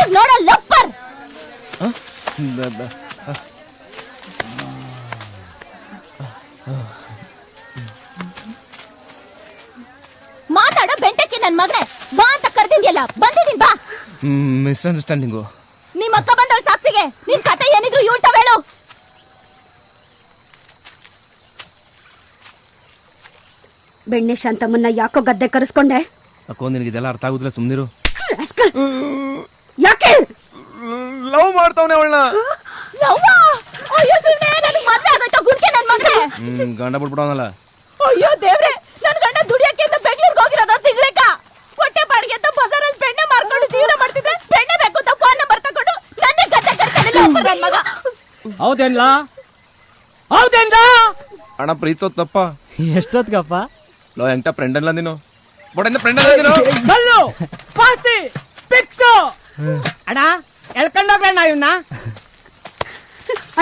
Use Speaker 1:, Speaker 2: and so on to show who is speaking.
Speaker 1: ನೆಟ್ಟಿಗ್ ನೋಡ ಲಪ್ಪರ್. ಮಾತಾಡೋ ಬೆಂಟಕ್ಕೆ ನನ್ ಮಗನೇ. ಬಾ ಅಂತ ಕರ್ದಿದ್ಯಲ್ಲ, ಬಂದಿದೀನಿ ಬಾ.
Speaker 2: ಮಿಸ್ಅಂಡರ್ಸ್ಟ್ಯಾಂಡಿಂಗು.
Speaker 1: ನಿಮ್ ಅಕ್ಕ ಬಂದವಳ ಸಾಕ್ಷಿಗೆ ನಿನ್ ಕತೆ ಏನಿದ್ರು ಹೇಳ್ತಾವ ಹೇಳು.
Speaker 3: ಬೆಣ್ಣೆ ಶಾಂತಮ್ಮನ್ನ ಯಾಕೋ ಗದ್ದೆ ಕರೆಸ್ಕೊಂಡೆ?
Speaker 2: ಅಕ್ಕೋ ನಿನಗಿದೆಲ್ಲ ಅರ್ಥ ಆಗುದಿಲ್ಲ, ಸುಮ್ನಿರು.
Speaker 3: ಯಾಕೆ
Speaker 2: ಲವ್ ಮಾಡ್ತಾವನೆ ಅವಳನ್ನ.
Speaker 1: ಅಯ್ಯೋ ಸುಮ್ನೆ, ನನಗ್ ಮದ್ವೆ ಆಗೋಯ್ತಾ ಗುಡ್ಕೆ ನನ್ ಮಗನೇ.
Speaker 2: ಗಂಡ ಬಿಟ್ಬಿಡವನಲ್ಲ.
Speaker 1: ಅಯ್ಯೋ ದೇವ್ರೆ, ನನ್ ಗಂಡ ದುಡಿಯಕ್ಕೆ ಅಂತ ಬೆಂಗಳೂರಿಗೆ ಹೋಗಿರೋದ ತಿಂಗ್ಳಕ. ಹೊಟ್ಟೆ ಬಾಡಿಗೆ ಅಂತ ಬಜಾರಲ್ಲಿ ಬೆಣ್ಣೆ ಮಾರ್ಕೊಂಡು ಜೀವನ ಮಾಡ್ತಿದ್ದೆ. ಬೆಣ್ಣೆ ಬೇಕು ಅಂತ ಫೋನ್ ನಂಬರ್ ತಗೊಂಡು ನನ್ನೇ ಗದ್ದೆ ಕರ್ಕೊಂಡಿಲ್ಲ ನನ್ ಮಗ.
Speaker 4: ಹೌದೇನ್ಲಾ?
Speaker 2: ಅಣ್ಣ ಪ್ರೀತಿಸೋದ್ ತಪ್ಪ.
Speaker 4: ಎಷ್ಟೊತ್ಗಪ್ಪ?
Speaker 2: ಲೋ ಎಂಟ ಫ್ರೆಂಡ್ ಅಲ್ಲ ನೀನು. ಬಡ ಫ್ರೆಂಡ್ ಅಲ್ಲ ನೀನು.
Speaker 4: ಪಾಸಿ ಫಿಕ್ಸ್. ಅಣ್ಣ ಎಳ್ಕೊಂಡೋಗ್ರಣ್ಣ ಇವನ್ನ.